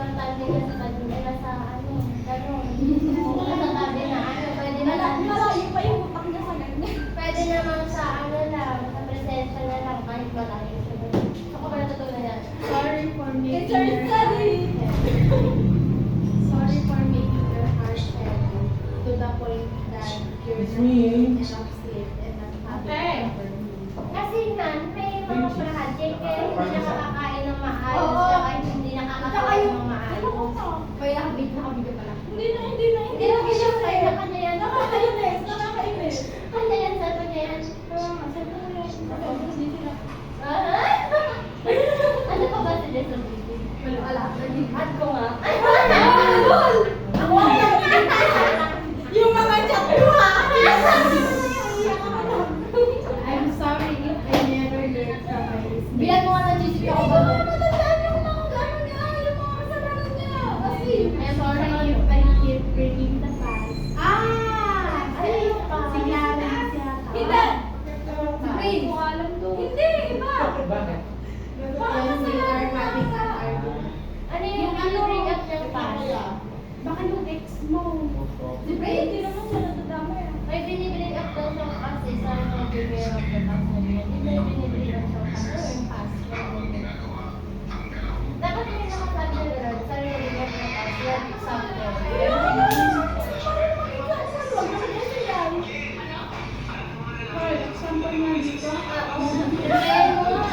importante ka sa kanila sa ano, gano'n. Kung natasabi na ano, pwede na lang. Malayo pa yung utak niya sa ganyan. Pwede naman sa ano lang, sa presensya na lang, kahit malayo siya. Ako pa natutunan yan. Sorry for making Teacher your study! Sorry for making your heart heavy to the point that you're It's not me. getting enough sleep and not having Okay. proper meal. Kasi nga, may mga project kaya hindi nakakakain ng maayos, Oo. saka hindi Tsaka nakakakain yung, ng maayos. Kaya nakabidyo pala. Hindi na. Hindi na siya kayo na kanya yan. Nakakainis. Kanya yan, sa kanya yan. Ano pa ba sila sa video? Wala. Add ko nga. Yung mga chat ko ha! I'm sorry if I never learned from my mistakes. Bilan mo nga ng GC ako ba? I'm sorry if I keep bringing the past. Ayun pa. Si Clarence yata. Hindi! Hindi ko alam to. Hindi, iba! Bakit? When we are having an argument. Ano yung bring up niyang past? Baka yung ex mo. Siyempre, hindi naman siya natadamay. May binibring up daw siyang kasi sa nag-beware of the past na yun. Hindi may binibring up siyang past. Yung past. Dapat may nakasabi na gano'n. Sa ring up ng past. Yan, example. Hoy, example nga dito. Kaya mo nga.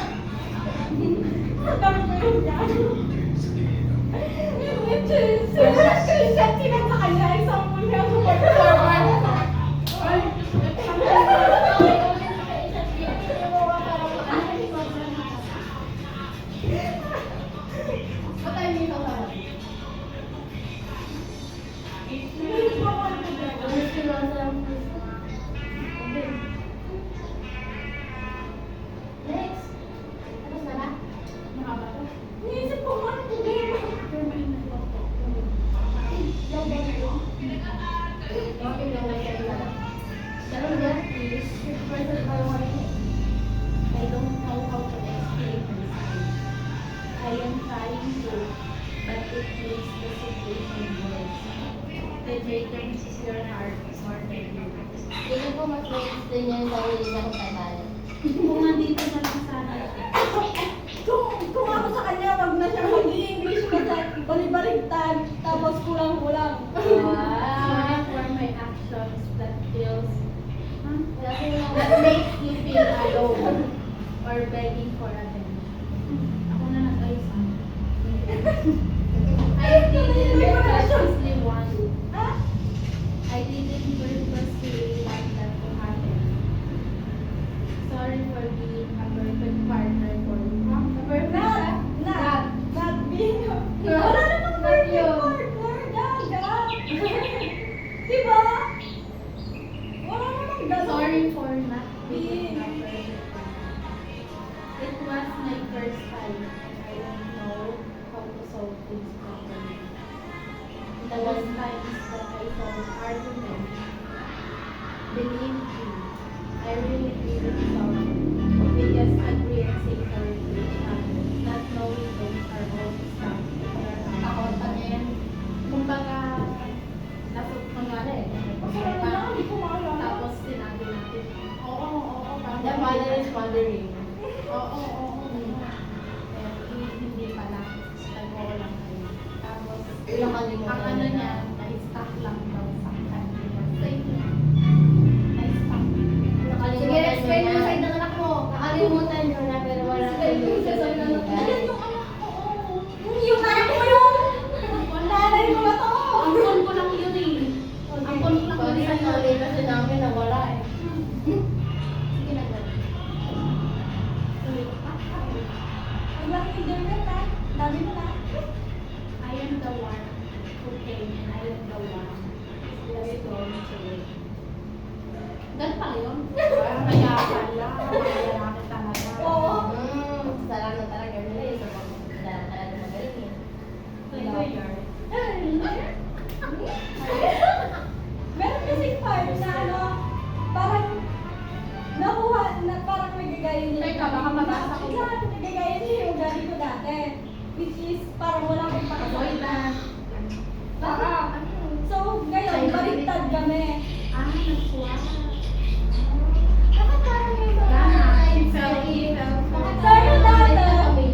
Next. Tapos na ba? Okay lang na siya iba. Pero yan is, first of all, I don't know how to explain myself. I am trying to, but it makes the situation worse. The breakdowns is your heart more than yours. feeling ko mas may explain niya yung sarili niya kung tayo. Kung nandito na lang sana. Kung ako sa kanya, wag na siya mag-i-English kasi balibaligtad, tapos kulang-kulang. Sorry for my actions that feels, that makes you feel alone or begging for attention. Ako na nag-ayos I didn't purposely want. I didn't purposely want that to happen. Sorry for being a perfect partner for you. A perfect Not being wala namang perfect partner, gaga. Diba? Wala namang gano'n. Sorry for not being a perfect partner. It was my first time and I don't know how to solve things properly. The last times that I solved arguments, believe me, I really sorry. We just agree and say sorry to each other, not knowing those are all stuff in your heart. Ako, ano yan? Kumbaga, kunwari, Hindi ko maalala. tapos sinabi natin, oo, The mother is mothering. oo. Hindi pala, nag-oo lang kayo. Tapos, Nakalimutan ang ano na. niya, na-stuck lang daw sa kanya. Same lang. Na-stuck. Sige, explain mo sa ng anak mo. Nakalimutan nyo na pero wala kayo. Ayan yung anak ko, oo. Yung anak ko yun! Nanay ko ba to? Ang phone ko lang yun eh. Ang phone ko lang Sorry yun. sa nanay kasi namin nawala eh. Sige na, girl. Ang laki ni Jeremy na. Dami mo na. I am the one who came and I am the one who is going to wait. Ganun pala yun? Kaya pala, lalaki talaga. Oo. Sarap na talaga nila eh. Sarap talaga magaling eh. Meron kasing part na ano, parang nakuha, na parang nagagayin niya. Teka, baka mabasa ko. Nagagayin niya yung ugali ko dati. which is parang wala akong pakasal. Avoidant. So, ngayon, baliktad kami. Nagsuwa. Bakit parang may mga Pero dati,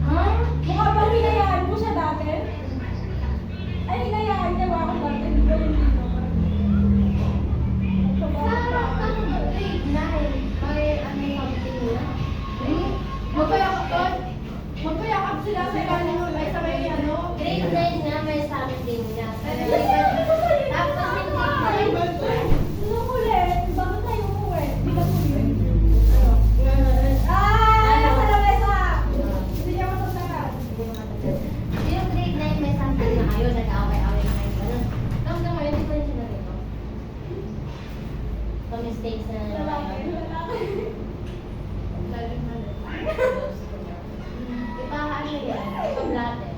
Ha? mukha ba hinayaan mo siya dati? Ay, hinayaan niya ba ako dati? Hindi ko rin dito. Magpayakap sila sa kanin mo ay sabay ano. Grade 9 na may something na. Tapos hindi Sinukulit. Bakit tayo umuwi? Hindi ka tuloy. Nasa lamesa! Hindi niya masasagot. yung grade 9 may something na kayo, nag-away-away na kayo. Ganun. Hanggang ngayon, hindi ko rin sila rito. Mistakes na Lalaki. Ipahaan mo yan. Ipa-blatter.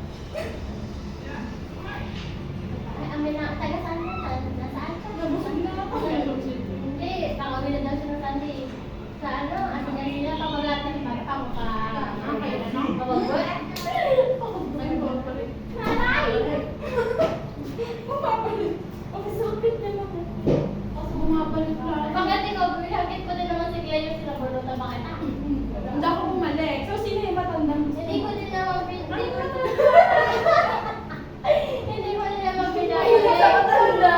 Ay, amin na. Taga saan mo? Nasaan ka? Nabusog na ako. Hindi. Pakawin na daw siya ng Sunday. Sa ano? Ano nga nila? Pamaglatter. Ako ka. Pamagod? Nanay! Bumabalik. Ang sakit na lang. Bumabalik lang. Bakit ikaw? Binagit ko din naman si Cleo sila. Borota bakit ako? Hindi ako bumalik. So, sino yung matandang gusto Hindi ko mo? din naman hindi ko din naman Ayun na sa matanda.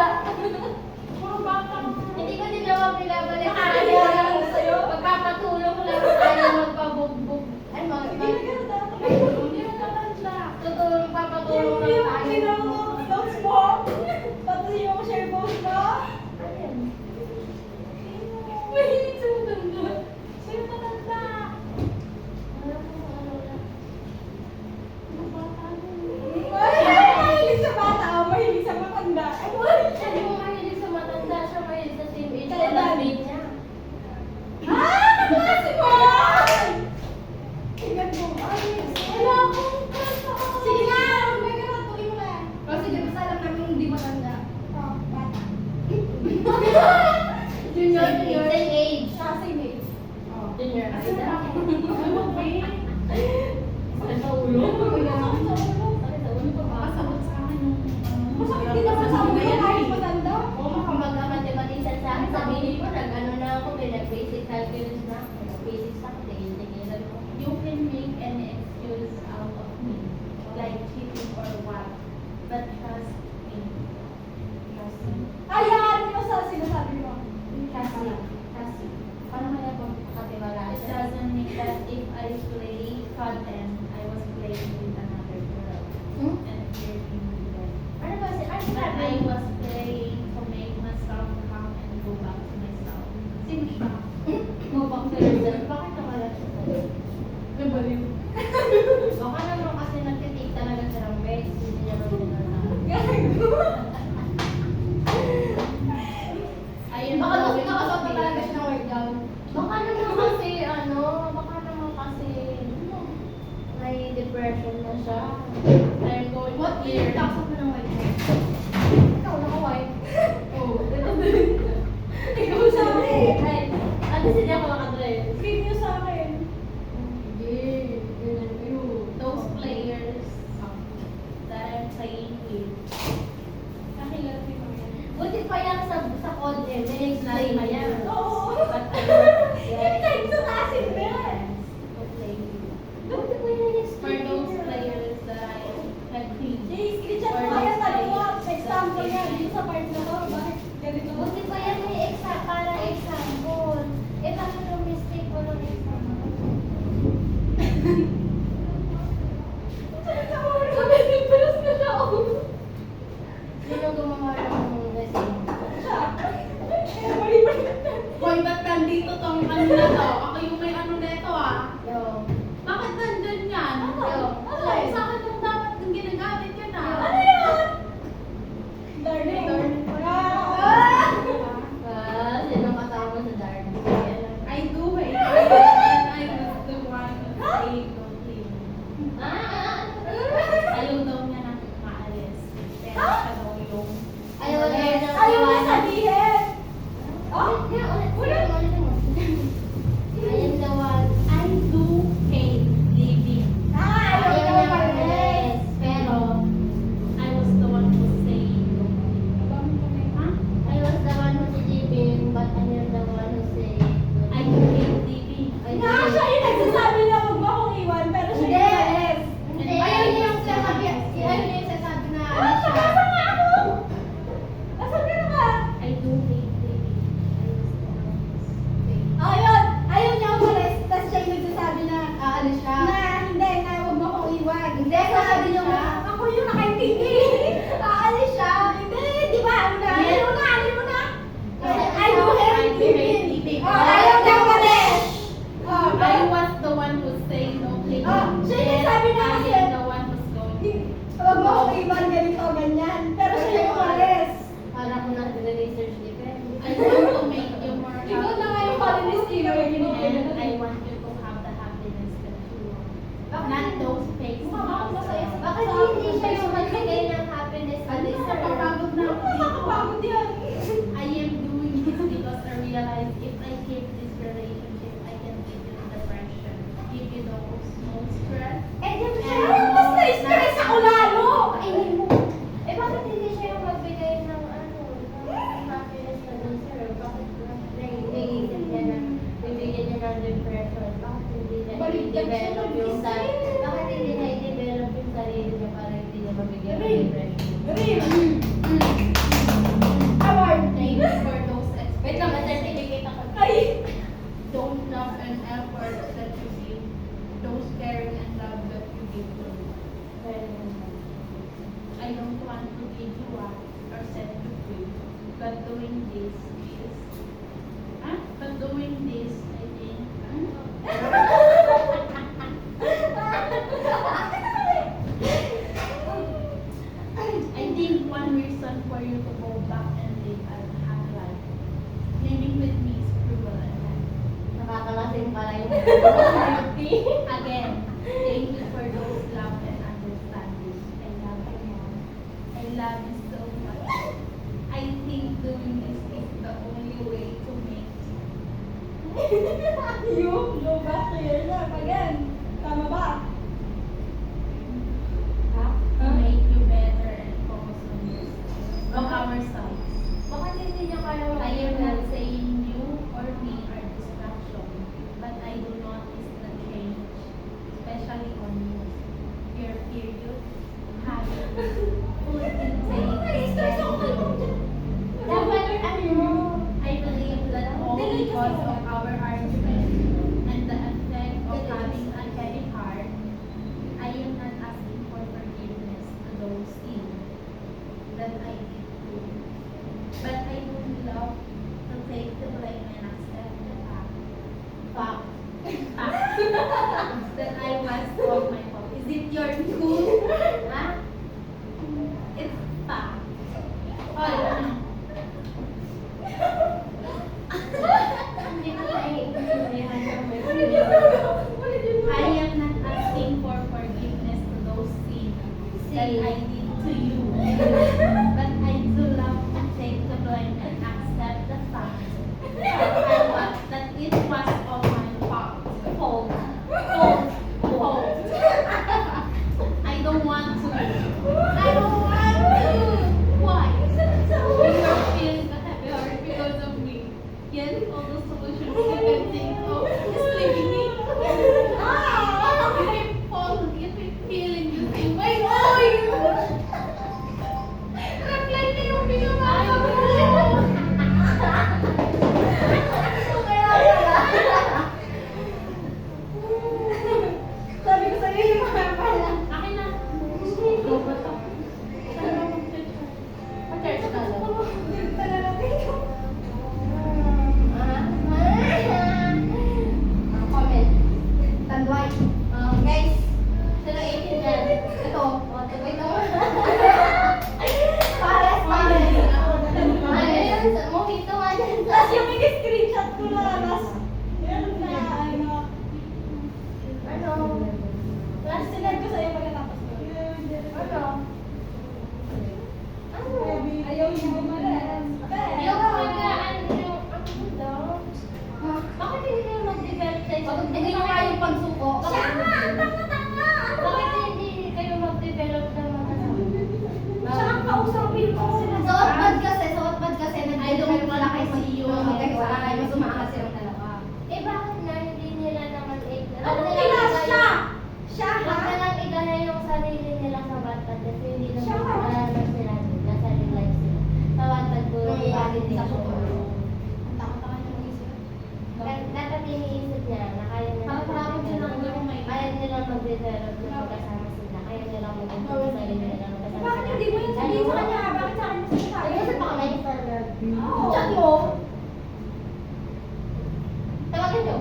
Puro bata. Hindi ko din naman pinabalik. Nakakaya lang sa'yo. Pagpapatulong ko lang tayo magpabugbog. Ay, Hindi na ganun dati. Hindi na natanda. tutulong, papatulong lang Yung tayo. ginawang notes mo. Tapos yung share post mo. Mahilig sa matanda. Sino matanda? Mahilig sa bata o mahilig sa matanda? Ay, Siya yung mahilig sa matanda, siya mahilig sa same age. Kaya Classmate niya. Kaklase mo! Tingnan mo. Ay, wala akong klase. Sige na! May ganun, tuloy mo na. Kasi di ba sa alam namin hindi matanda. Oh, bata. Junior, Same age. Same age. Junior. Ano ba eh? Sakit sa ulo. Sakit sa ulo. Makasabot sa akin yung Masakit din naman sa ulo kahit matanda. Oo, makamag-mathematician sa akin. Sabihin ko, nag-ano na ako, pinag-basic calculus na ako. Basics na ako, tigil-tigilan ko. You can make any excuse out of me, like cheating or what. But trust me. Trust me. Hayaan mo sa sinasabi mo. Trust me. Trust me. Paano kaya kung katiwala? It doesn't mean that if I play content, I was playing with another girl. Hmm? And flirting with them. Ano ba si Ay, But sabi? I was playing to make myself calm and go back to myself. Sino siya? Move back to yourself. Bakit nawala siya sa'yo? Nabaliw. Baka naman kasi nagtitik talaga siya ng base. Hindi niya magdala. Ayun. Baka nakasuot na talaga siya ng workout. Baka naman kasi, baka naman kasi, may depression na siya. I'm going to What year? Tapos mo ng workout. Ikaw, naka-white. Oh. Ikaw sa akin. Ay, ano sila ako nakadress? Feed niyo sa akin. Yeah, ganun yun. Those players that I'm playing with. Nakilati mo yan. Buti pa yan sa code eh, may explain pa yan. Oo. But I was Hindi tayo sa tasin mo yan. to play with. Buti pa yan For explain those niya. players that I had been. Jay, screenshot mo kaya tanong mo. Example nga dito sa part na to. Bakit ganito? Buti pa yan may para example. Eh, bakit yung mistake ko ng example? Sabi, nagpalas na siya. Sino gumawa ng resume? Siya. Kaya mali-mali. Hoy, ba't nandito tong ano na to? Ako yung may ano na ito ah. Yo. Bakit nandun yan? Yo. Sa akin yung dapat yung ginagamit yun ah. Ano yan? Darling. Ah! Sino kasama sa dark? I do hate it. And I was the one saying don't leave. Ayaw daw niya na maalis. Pero siya daw yung... Ayaw na yun ang Ayaw na iwanan. sabihin. Oh? Ulit mo. I do hate leaving. i-develop yung sarili. Bakit hindi niya i-develop yung sarili niya para hindi niya mabigyan ng depression? Award. Thank you for those Wait lang, experiences. certificate ako. Ay! Those love and effort that you give, those caring and love that you give to me. I don't want to give you up or set you free, but doing this is, but doing this, I think, I think one reason for you to go back and live a happy life, living with me is cruel and hard. Nakakalasing pala yung personality. Again, thank you for those love and understanding. I love you, Mom. I love you so much. I think doing this is the only way to make You, go back to your love again. Tama ba? you better and focus on yourself, on ourselves. Bakit hindi niya kaya I am not saying you or me are distraction, but I do notice the change, especially on you. Your period, habit, food intake, schedule. Dapat ano? I believe that all because of our argument and the effect of having a heavy heart, I am not asking for forgiveness to those sins that I did too. But I would love to take the blame and accept the fact that I was all my fault. Is it your school? Ha? It's fact. Hindi ko naiintindihan yung may I am not asking for forgiveness to those sins that I did to you. But I do love to take the blame and accept the fact that it was all my fault. Fault. I don't want to. I don't want to. Why? You are feeling the heavy heart because of me. Yet all the solutions you can think of is leaving me. If I'm feeling the same way. Reply na yung pinamama mo. Sabi ko sa'yo yung mga pala. Akin na. Go ba to? Saan ako mag-church? Pa-church ka lang. Comment. Tanduay. Guys, sila 18 dyan. Ito. Wait lang. Pares. Ano yun? Mojito nga dyan. Tapos yung may screenshot ko na, tapos meron na, ano. Ano? Tapos sinend ko sa'yo pagkatapos ko. Ano? Ano? Ayaw niya umalis. Yung pagkaan yung ano daw? Bakit hindi kayo mag-develop sa isang? Hindi ko kayo pagsuko. Bakit hindi kayo mag-develop ng mga Siya ang kausapin ko sila. Sa Wattpad kasi, I don't wanna see you. Mas umaangat silang dalawa. Eh bakit na hindi nila naman Ano nila siya? Siya Huwag na ha? lang igaya yung sarili nila sa Wattpad kasi hindi naman Siya. naman sila nasa real life sila. Sa Wattpad puro Ay, validation. Ang takot-takot yung isip. Dapat iniisip niya na kaya nila Parang silang yung may- kaya nilang mag-develop kung magkasama sila. Kaya nilang mag-develop sa sarili nila nung kasama Bakit sila. hindi mo yung sabihin sa kanya? Bakit sa akin mo sinasabi? Ay, kasi baka may informer. Oo. Chat mo. Tawagin nyo.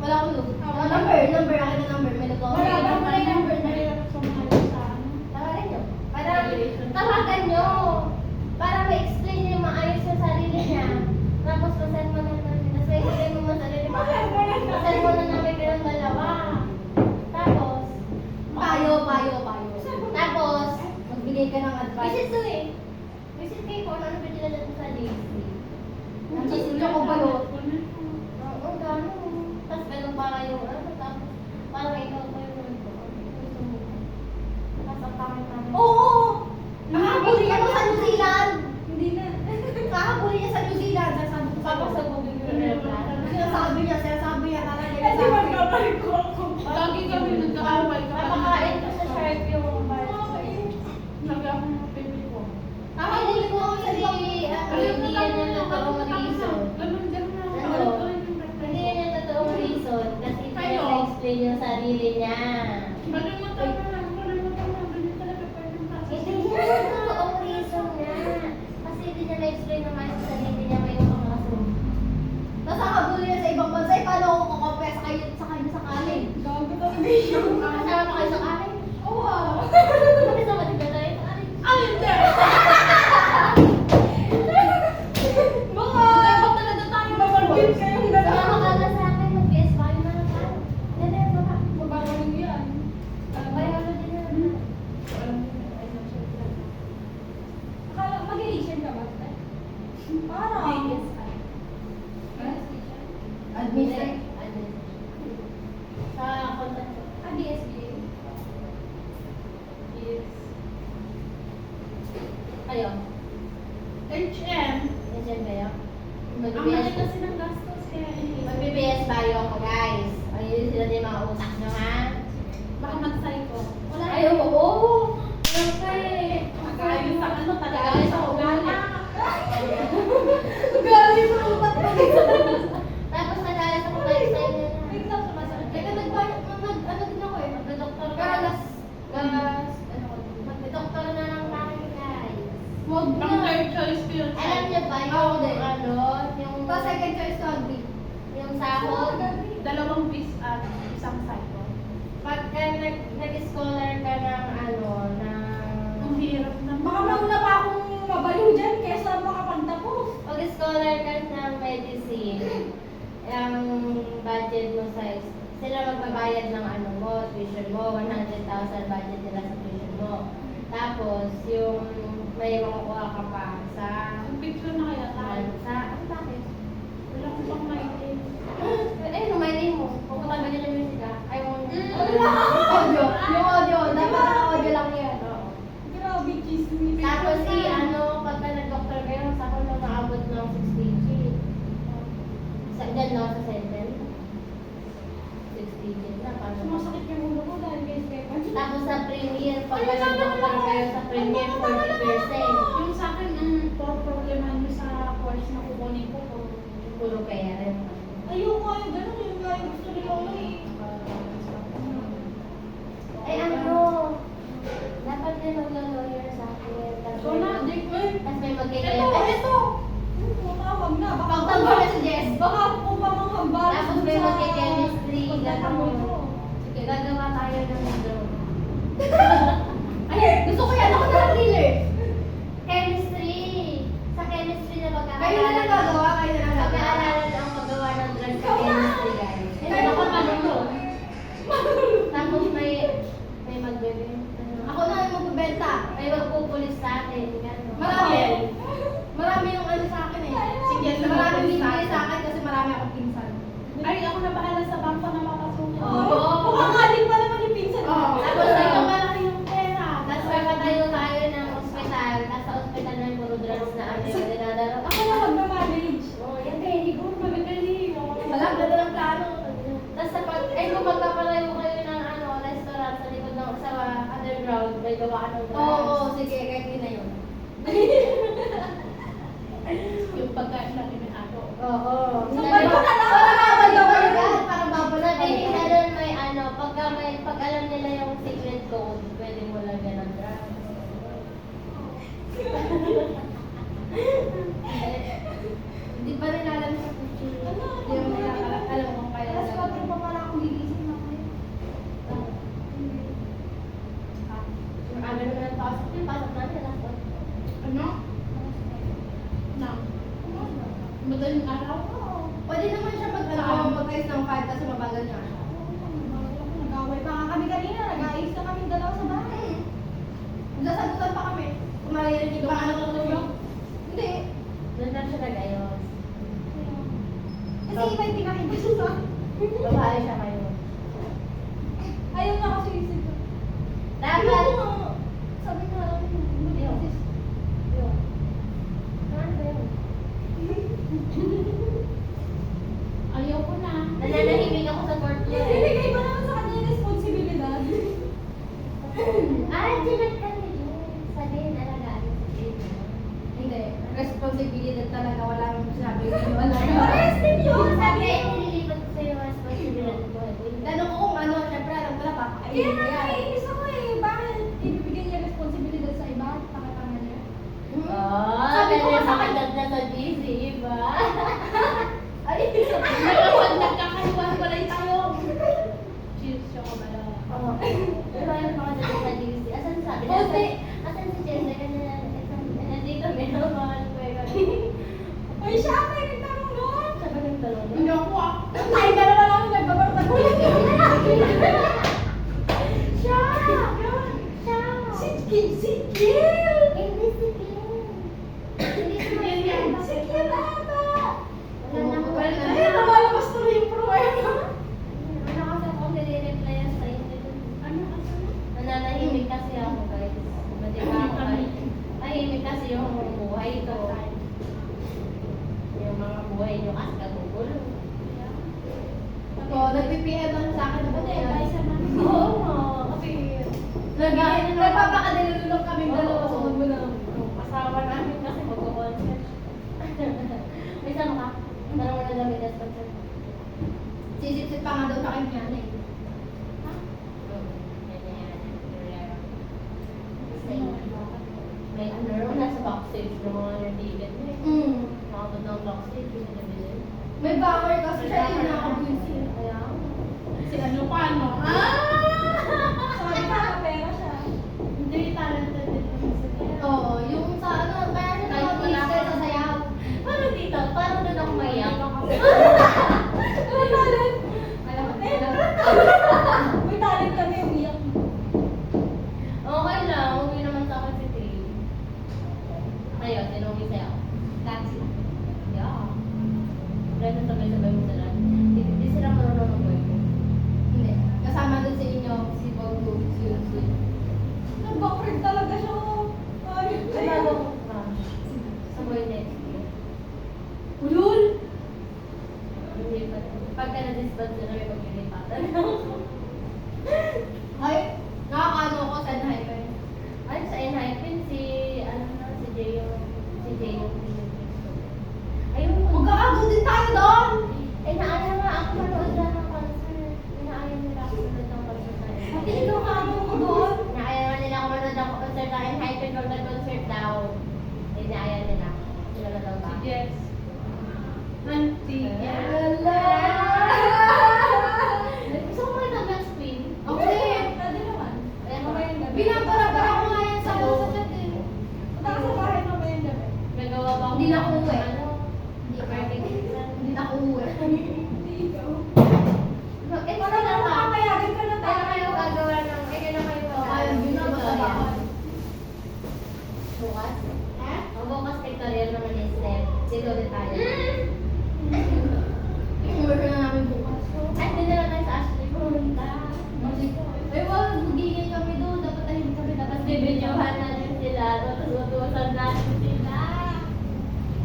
Wala akong look. Number. Akin na number. May nagawa. Wala, wala mo na yung number na Tawagan nyo. Tawagan nyo. Para ma-explain niya yung maayos yung sarili niya. Tapos pasend mo na namin. Tapos ma-explain mo yung sarili mo. Pasend mo na namin kayong dalawa. Tapos, payo. Tapos, magbigay ka ng advice. Visit to eh. Visit kayo kung ano ba dinala sa JC. Visit ka ko ba yun? Oo, gano'n. Tapos ganun para yung ano. Tapos, para ikaw pa yung gusto mo. Tapos ang pangit-pangit. Oo! Nakakabuli niya sa New Zealand! Hindi na. Nakakabuli niya sa New Zealand! Sasabi ko sa Google yung airplane. Sinasabi niya talaga. Kasi Aray ko ako. Lagi kami nagkaaway kapag Napakain ko sa sharp yung bar. nag-ako ng baby ko. Hindi ko kasi hindi yan yung totoong reason. Ganun din na. Ano? Hindi yan yung totoong reason kasi hindi niya na-explain yung sarili niya. Ganun mo tama na. Ganun mo tama. Ganun talaga pwede yung process. Hindi niya yung totoong reason niya. Kasi hindi niya na-explain naman yung sarili niya may utang na kaso. Tapos nakabuli niya sa ibang bansa, paano ako kukompres sa kayo sa kanya sa kanin? Gago talaga yun. Kasama kayo sa kanin? Oo ah. Kasama din ba tayo sa kanin? Ay, hindi! Baka! Dapat talaga tayo mabarbit kayong Kasama gano'n. ka na sa akin, mag-PS ba na lang tayo? Yan na yan, baka. Mababaling yan. Biology na naman. Akala, mag-Asian ka ba? Parang. Admission. Sa contact. DSB. Yes. Kayo? HM. Nandiyan kayo? Ang laki kasi ng gastos kaya Mag-BBS bio ako, guys. Ayun sila din mga utak nyo, ha? baka mag-psycho. Wala. Ay, oo. Okay. Mag-ayos sa ano talaga. Ayos sa ugali. Galing sa utak ko. Tapos nag-ayos ako kayo sa inyo na. Wait lang, sumasagot. Teka, ano din ako eh. Magdodoktor ka. Galas. Magdodoktor na lang tayo, guys. Wag Ang na. third choice ko yun. Alam niyo ba Oo, yung din. ano, yung Pa second choice ko, Agri. yung sahod? Dalawang piece at isang psycho. Pagka nag-scholar ka ng ano, Ang hirap naman. Baka mauna pa akong mabaliw dyan kesa makapagtapos. pag-scholar ka ng medicine, ang budget mo sa sila magbabayad ng ano mo, tuition mo, 100,000 budget nila sa tuition mo. Tapos, yung may makukuha ka pa sa Ang picture na kaya tayo. ano bakit? Wala ko pang maitid. Eh, no, my name mo. Pupunta ka dyan ng music ah. Ay, mo. Audio. Yung audio. Dapat audio lang yan. Oo. Grabe, chismis. Tapos ano, pagka nag-doctor kayo, sa ako nung naabot ng 6 digit. Sa dyan lang sa center. 6 digit na. Paano? Sumasakit yung ulo ko dahil kay Stefan. Tapos sa premier, pag nag-doctor kayo sa premier, 40%. Yung sa akin, ang problema nyo sa course na kukunin ko, Puro kaya rin. Ayoko nga yung gano'n. Yung nga yung gusto ni Lola eh. Ay ano, dapat din mag-lawyer sa akin. Tapos So na, di ko eh. tapos may Ito, magkikaya. ito. Tumawag na. Baka Pagtawag na si Jess. Baka po pa mga hambal. Tapos may magki-chemistry, Pagtatamo gano'n. ito. Sige, gagawa tayo ng drone. Ay, gusto ko yan. Ako na lang dealer. Chemistry! Sa chemistry na Kayo na lang gagawa. Kayo na lang gagawa. Pag-aaralan ang paggawa ng drug sa Ikaw na. chemistry, guys. Ikaw na. Ako marunong. Tapos may magbebe. Ako na yung magbebenta. May magpupulis sa atin. Gano'n. Marami. Marami yung ano sa akin eh. Sige, Marami lumaban bibili sa sa akin kasi marami akong pinsan. Ay, ako na bahala sa bangko na makasukin. Oo. Kumangaling pa naman yung pinsan. Oo. Tapos ikaw malaki yung pera. Tapos magpatayo tayo ng ospital. Tapos sa ospital na yung puro drugs na ano yung dinadala. Ako na magmamanage. Oh, yan very good. Magagaling. Wala, ganda ng plano. Tapos sa pag, ay kung magpapalayo kayo ng ano, restaurant sa likod ng sa underground, may gawaan ng drugs. Oo, sige, kahit yun na yun. Yung pagkain natin may ato. Oo. So, ba't ko na lang? Parang babalik. Parang babalik. Sabihin na doon may ano, pag alam nila yung secret code, pwede mo lagyan ng drugs. Hindi pa rin alam sa future. Hindi mo alam kung kaya. Alas 4 pa pala akong gigising mamaya. Yung ano naman ang pasok, yung pasok natin, alas 8. Ano? Na. Madaling araw? Pwede naman siya mag-ayos ng 5 kasi mabagal niya siya. Nag-away pa nga kami kanina. Nag-ayos na kami dalawa sa bahay. Nagsasagutan pa kami. Kung maririnig pa ano tulog. Hindi. Doon lang siya nag-ayos. Kasi iba yung pinakita siya sa akin. Babae siya kayo. Ayaw na kasi isip ko. Dapat, Sabi nga lang, hindi Ayaw. kasi. yun. Ano ba yun? Ayaw ko na. Nananahimik ako sa court niya. Binigay ba naman sa kanya yung responsibilidad? Ay, tinag ka nila. Sabihin, alagaan mo si Jane. Hindi. Responsibilidad talaga. Wala nang sinabi. Wala Parehas din yun. Sabi ay nililipat ko sa'yo ang responsibilidad ko. Tanong ko kung ano, syempre alam ko na Kaya papakainin ko yan. naiinis ako eh. Bakit ibibigay niya responsibilidad sa iba? Pakatanga niya. Sabi ko sa kanya na sa GC, iba? Ay, Nagkakahiwa-hiwalay tayo. Cheers, chocolate. Oo. Pero ayun pa kasi sa GC. Asan sabi niya? Buti. Asan si Chelsea? Kanya nandito, meron mga pwede. Ay, siya ang may nagtanong nun. Sabi ng talong. Hindi ako ah. Tayo dalawa lang yung nagbabartag. Siya! Siya! Si Kiel! Hindi si Kim. Hindi si Kim. Si Kiel ata! Wala na ako. Ay, lumalabas tuloy yung pruweba. Wala kasi ako nire-replyan sa inyo. Ano kasi? Nananahimik kasi ako guys. Hindi pa ako tahimik kasi yung buhay ko. Yung mga buhay nyo kasi kagugulo. Oo, nag-PPM lang sa akin na ba Guys, yan? naman. Oo nga. Kasi Nagpapakadilulong kami dalawa sa mo na. asawa namin kasi mag-concert. May sama ka? Parang wala lang may concert. Sisip-sip pa nga daw sa akin yan eh. May ano, nasa backstage ng mga nandibit mo eh. Mm. Nakabot ng backstage, yung nandibit. May backer kasi siya yung nakabunsin. Kaya, Si ano pa, no? Sabi ka, pera siya. Hindi, talented din naman sa kanya. Oo, yung sa ano, kaya siya Kahit wala nakabunsin ka- sa sayaw. parang dito, parang doon ako maiyak. May talent! Alam mo, May talent kami, umiyak. Okay lang, uwi naman sa akin si Tay. Ayun, tinungi sa'yo. that's it. Yeah. Dahil sabay-sabay mo sila. Hindi sila marunong mag-boyfriend. Hindi. Kasama doon sa inyo, si Bogo, si Yunsi. Nag-backward talaga siya. Ay, Sa bagong sa boy next year. Ulul! Hindi pa. Pagka na-disband sila, may pag-ilipatan. Ay, nakakaano ko sa hyper. Ay, sa Enhypen, si, ano na, si Jay yung ayun mo. Magkakago din tayo doon! Eh, naaya nga ako manood lang ng concert. Inaaya nila ako manood ng concert na Pati ikaw kaano ko doon? Naaya nga nila ako manood ng concert na Enhypen from the concert daw. Eh, naaya nila. Sila na daw ba? Yes. Auntie. Wala! Gusto ko makita Max Queen. Okay. Pwede naman. Ayan, Mamayang gabi. Binabara-bara ko nga yan sa chat eh. Punta ka sa bahay mamayang gabi. Nagawa ba ako? Hindi na ako uwi. Ano? Hindi ka. Marketing. Hindi na ako uwi. Hindi ikaw. Eh, Parang sila ka. papayagan ka na Kaya tayo. kayo gagawa ng, eh, kailan kayo gagawa? Ayun, yun ang bayan. Bukas? Ha? Ang bukas pictorial naman yung step. Dito ulit tayo. Inuwi na namin bukas. Ay, hindi na lang tayo sa Ashley pumunta. Ay, wala. Magiging kami doon. Dapat tahimik kami. Dapat Bibidyohan natin sila. Tutusan natin sila.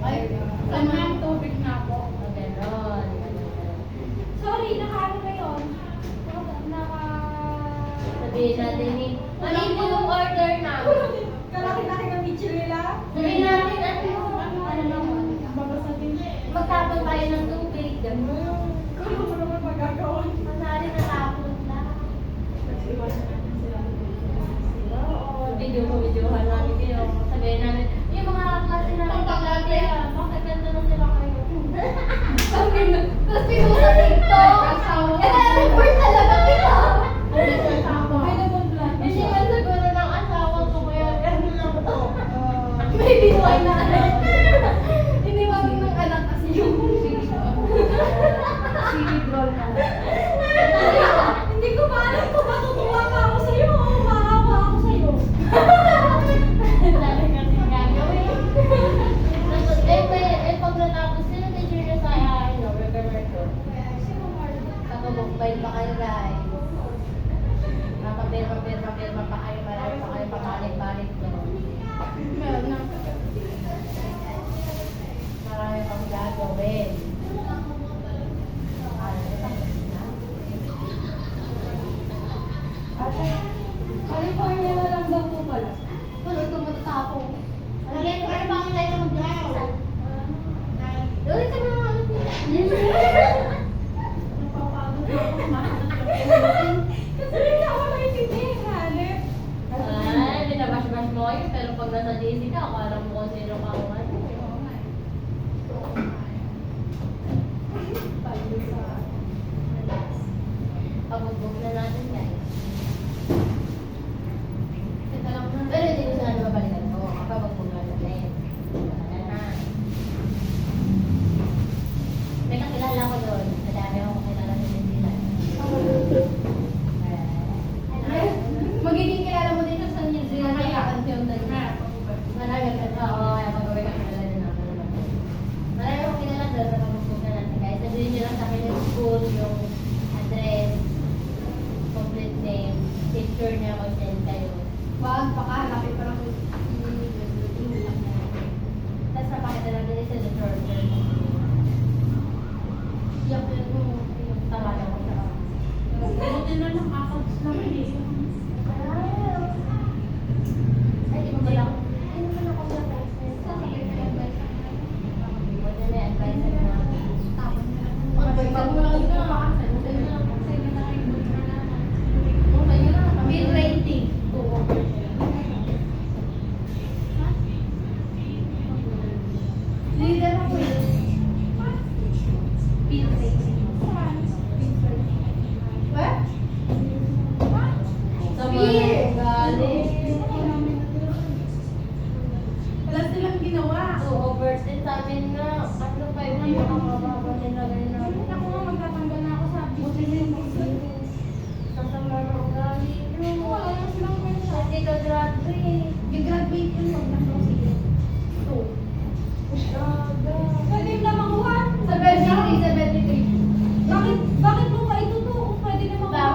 Ay, Laman tubig na ako. O, ganon. Sorry, nakaano na yun. Sabihin natin ni, mali po yung order namin. Kalaki-laki ng Mitchell nila. Sabihin natin, ano yung, Ano naman? Babasahin. magtapon tayo ng tubig. Ganon. Kung ano naman magagawa. Manari natapon lang. Kasi iwasan natin sila. Oo, videohan namin kayo. Sabihin namin, yung mga klase namin paglati, bakit ganda na sila kayo? Tapos pinusa TikTok. report talaga kita. May naman plan. Hindi man siguro ng asawa ko kaya ano lang to. May binuhay na anak. Iniwan ng anak kasi yung Chili roll na. Hindi ko pa alam kung matutuwa pa ako sa'yo o maawa ako sa'yo. Sabi kasi gagawin. Pag natapos sila, teacher na sa ano, regular ko. Kapag-bookbite pa kayo guys. Mapapirma pa kayo, marami pa kayo pabalik-balik doon. meron na. Marami pang gagawin. Book na natin guys. Ito lang na. Pero hindi ko sila mabalikan ko. Kapag mag-book na natin. Wala na. May kakilala ko doon. Madami akong kakilala sa sila. Magiging kilala mo din siya sa New Zealand kaya kantiyon din. Marami ka. Oo, kaya pag-uwi ka kilala din ako naman. Marami akong kilala doon sa pag-book na natin guys. Sabihin nyo lang sa akin yung school, yung address, complete name, picture niya mag-send kayo. Wag, baka hanapin pa lang ko. Tapos napakita natin isa sa shorter. Yak yun mo. Tawagan ko siya. Buti na lang accounts namin eh. Ay, di ba lang? Ay, naman ako sa business. Buti na advice na. Pag mo lang ito, Bill rating. leader ako eh. Bill rating. What? Sa Beer! galing. Wala silang ginawa. So, overtime sa amin na. Ano pa yun? Yung makakababa nila ganyan na. Ako nga magtatanggal na ako sa buti na yung Kasama ng galing. wala na silang kwenta. Hindi ka graduate. G-graduate yun wag na daw sige. So, pwede na makuha. 73. Bakit mo pa ituto kung pwede na makuha?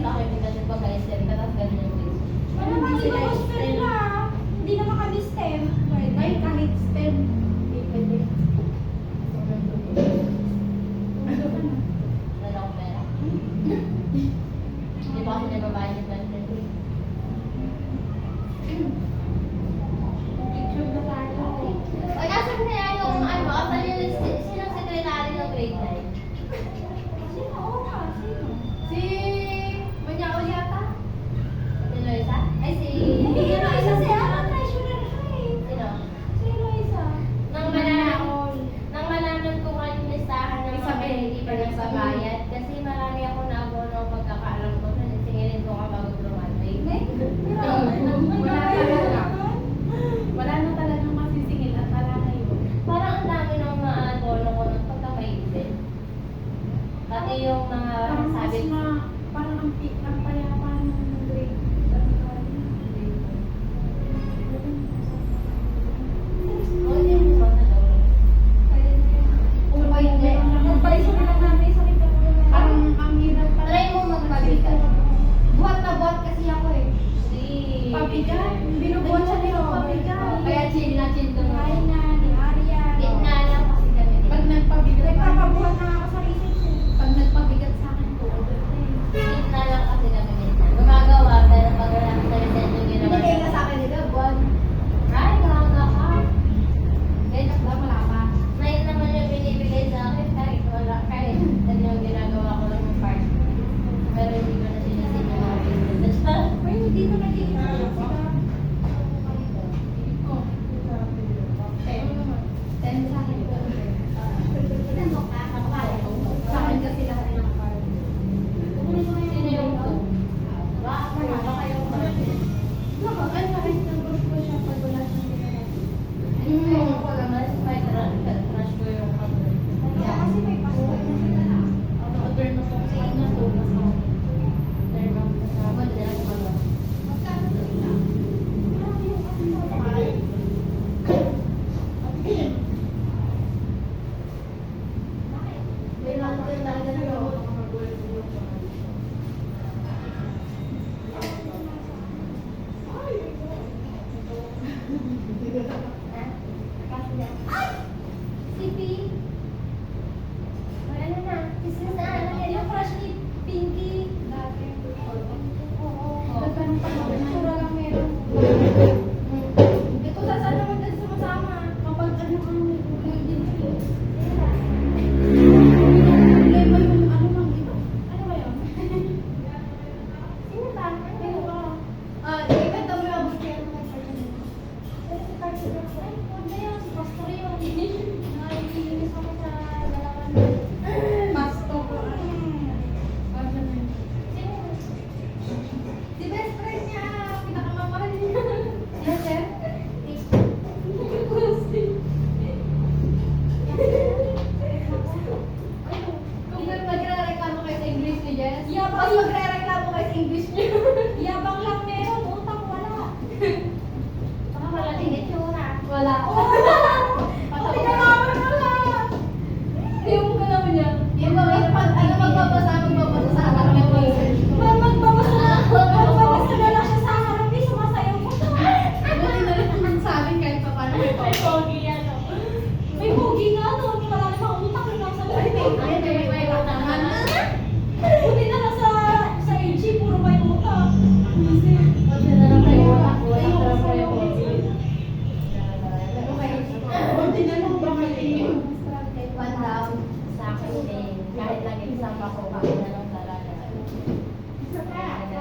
Bakit kasi pag-isip ka tapos ganyan yung face. Wala naman sila STEM na. Hindi naman kami STEM. Pwede kahit STEM. Hindi pwede. Wala akong pera. Hindi pa kasi nababayad yung budget. Picture na tayo. Ay, asan kaya yung ano, asan yung sinong secretary ng grade 9? Sino? Oo nga, sino? Si Manyao yata. Si Loisa? Ay, si... Hindi yun ang isa siya. Ang treasurer siya eh. Sino? Sino isa? Nang malaman ko nga yung listahan ng mga hindi pa nagbabayad kasi marami ako naabono ng pagkakaalam ko na singilin ko nga bago graduate. Wala na talagang masisingil at wala na yun. Parang ang dami ng naabono ko ng pagkakaisip. Pati yung mga Parang sabi mas parang ang peak ng payapa ng grade. oh, hindi mo ba na daw? Kung ba hindi. Magpaliso na lang namin sa kita. Parang ang hirap pa. Try mo magpabigat. Buhat na buhat kasi ako eh. Hindi. Pabigat. Binubuhat siya ni Robert. Pabigat. Kaya chill na chill to. Ni Aina, ni Arian. Gitna lang kasi kami. Pag nagpabigat, nagpapabuhat na ako sa research eh. Pag nagpabigat sa akin to, Gitna lang kasi kami minsan. Gumagawa pero pag wala sa resent yung ginawa. Binigay na sa akin nila, buwan. Ay, gaga ka. Guys, wala pa. Ngayon naman yung binibigay sa akin kahit wala kahit ano yung ginagawa ko lang yung part. Pero hindi ko na sinasin yung mga business. Ay, hindi ko naging sila. Oh, ten sa akin. Sa akin kasi lahat ng card. Sino yung to? Baka yung part. Ay, nakit ng group ko siya pag wala siyang ginagawa. Ayun ko naman, may crush ko yung cover. Kaya kasi may passport na sila na. Order na po sa inyo to. Turn off na sa wala na ako cover. Magkano sila? Marami yung May lahat ko yung talaga na yun. Kasi na. Ay! Si P. May ano na? Business na ano yan? Yung crush ni Pinky. Dati. Oo. Nagkaroon pa ng picture lang meron. Ito, saan naman din sumasama? Kapag ano ang din Ayun na. problema yung Tapos magre-reklamo kayo sa English niyo. Yabang lang meron, utak wala. Baka wala din itsura. Wala. Pati ka naman wala. Yung galaw niya. Yung magbabasa sa harap ng research. Magbabasa na lang siya sa harap, di sumasayaw mo. Buti na rin naman sa amin kahit pa paano may May pogi yan, oh. May pogi nga doon, marami pang utak yung nasa Ay, may utang na. Buti na lang sa AG, puro may utak. Buti na lang kayo utak. Utak na lang kayo pogi. Buti na lang ba kayo? One down. Sa akin din. Kahit nag-exam ako, bakit na lang talaga.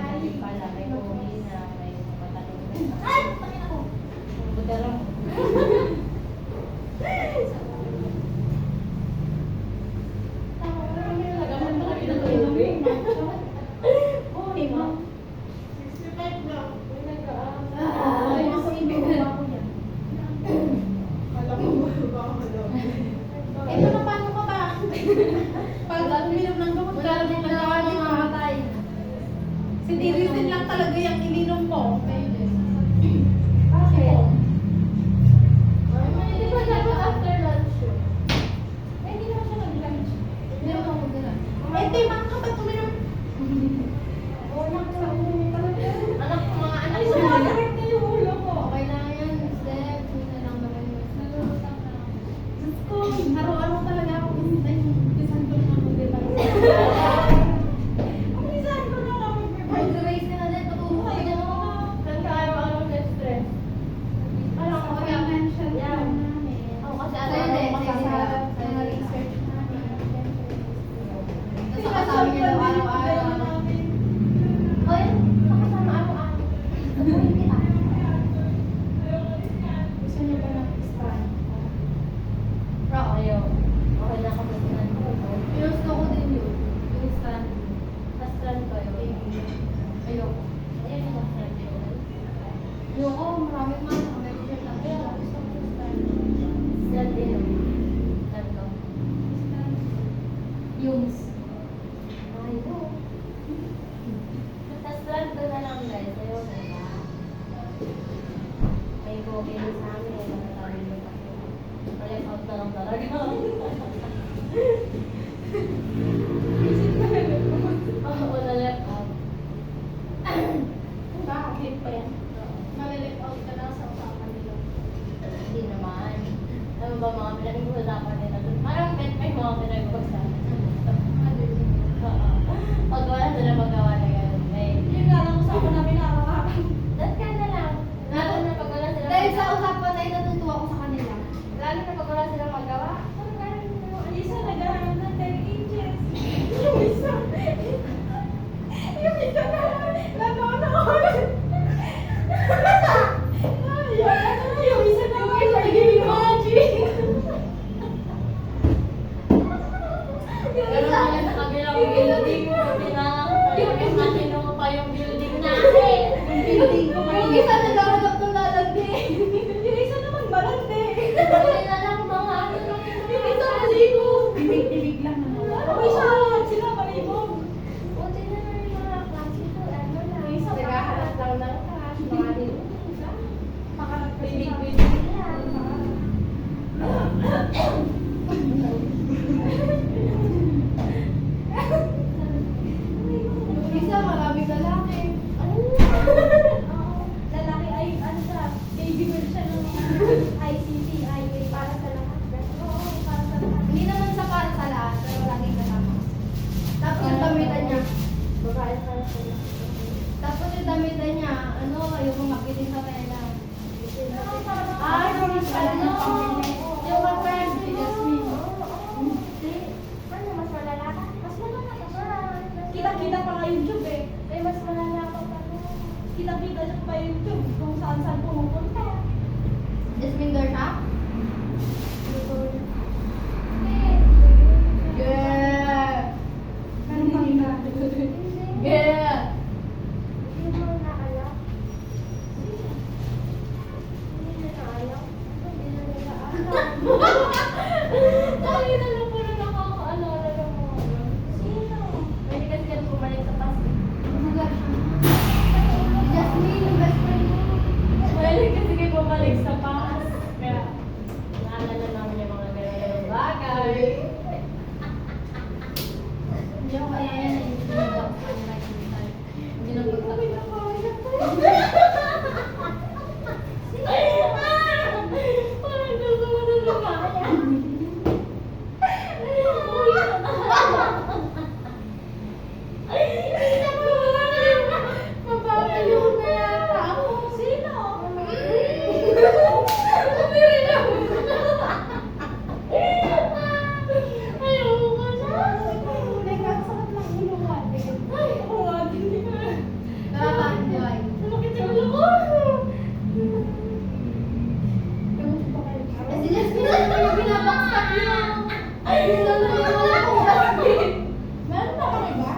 Hindi pala, may pogi na, may matalong na. Ay! Pangin ako. Buti lang. Oo, di ba? Ay, ako ibig ako niya. Ito na paano ka ba? Pag uminom ng gamot, Wala din na ako mamatay. Si Tirisin lang talaga yung ininom ko. Bakit? Di ba dapat after lunch yun? Eh, hindi naman siya nag-lunch. Ininom ako dala. Eh, Timang ka ba't uminom? Oo, Anak ko, mga anak ko. Sumagarap na yung ulo ko. Okay lang yan, step. Hindi lang naman yun. Nalulutang na ako. Diyos ko, araw-araw talaga ako bisan ko lang ako diba? Umisahan ko na lang Mag-raise ka na din, patulog ka din ako. Saan ka araw-araw na-stress? Parang ako yan. Yan. Ako kasi Sa araw-araw makasarap. mga research namin. Tapos kasama niya daw araw-araw. Hoy, makasama araw-araw. Hindi ah. Gusto niyo ba ng stand? Bro, Ayaw. Okay na kami sa pinusto ko din yun. Yung stand. Na-strand ko yun. Ayoko. Ayun yung na-strand ko. Ayoko, maraming mga naka-research lang. Kaya ako gusto ko sa strand. Strand din. Strand ko. Yunes. Ay, no. Sa strand ko na lang guys. Ayun na. May booking sa amin. Natatalin mo kasi. Palip out na lang talaga. Oo, na-left out. Bakit pa yan? Malilip out ka na sa usapan nila. Hindi naman. Ano ba mga pinag-uusapan nila doon? Parang may mga pinag-uusapan. Oo. Pag wala sila magawa na ganun. Yun nga lang usapan namin araw-araw. That ka na lang. Lalo na pag wala sila Dahil sa usapan na natutuwa ko sa kanila. Lalo na pag wala silang magawa. Parang ganun naman. Ang isa naghahanap ng 10 inches. Yung isa na nanonood. Yung isa naman nag-imagine. Pero mga sa kabilang building, yung matino mo pa yung building natin. Building ko. Yung isa naghahanap ng lalandi. Yung isa naman malandi. Buti na lang mga ano lang Yung isa maligo. Bibig-bibig lang naman. May salad sila malibog. Buti na lang yung mga klase ko. Ano lang. Yung isa Naghahanap lang ng cash. Mga libo. Makarap ka siya. Bibig-bibig lang. Yung isa maraming lalaki. Lalaki ay ano siya, baby girl siya ng ICT, IWay, para sa lahat. Oo, para sa lahat. Hindi naman sa para sa lahat, pero laging kasama. Tapos yung damitan niya. Babae para sila. Tapos yung damitan niya, ano, yung makitin sa tela. Ay, yung ano, yung mag-friend Si Jasmine. Ano, mas malala ka? Mas malala ka ba? Kita-kita pa nga YouTube eh. May mas malala ka pa. Kita-kita siya pa YouTube kung saan-saan pumupunta. Jasmine Dorsa? Yeah! Meron pang iba. Yeah! Hindi mo na alam. Hindi na alam. Hindi na nila alam. Ay, na lang puro nakakaalala ng mga ano. Sino? Pwede kasi kami bumalik sa past Hindi ako kaya yan. Hindi ako kaya yan. Hindi na pagkakita. Parang gusto mo na lumaya. Mapapaliw na yata ako. Sino? Ayoko na. Nagkakasakit lang ulo ko, ate. Ay, oo nga, hindi ka. Nakaka-enjoy. Sumakit sa ulo ko. Gamot pa kayo. Kasi just binabaksak niya. Wala akong basket. Meron na kami ba?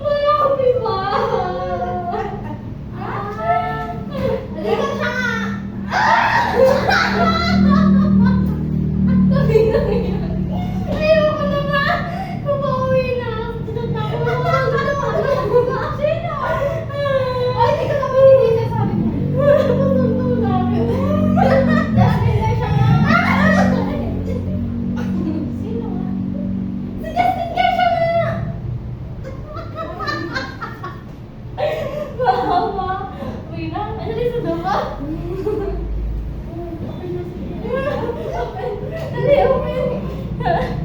Wala akong iba. Halika siya nga. Ayoko na ba? Kumauwi na. Tinatakot ako. Sino? Ay, hindi ka na pinigil sabi mo. Masundo namin. Dahil na siya nga. Sino nga? Si Justin Kesha nga! Mama! Uy na, ano rin sa dama? Okay na sige. Dali, okay.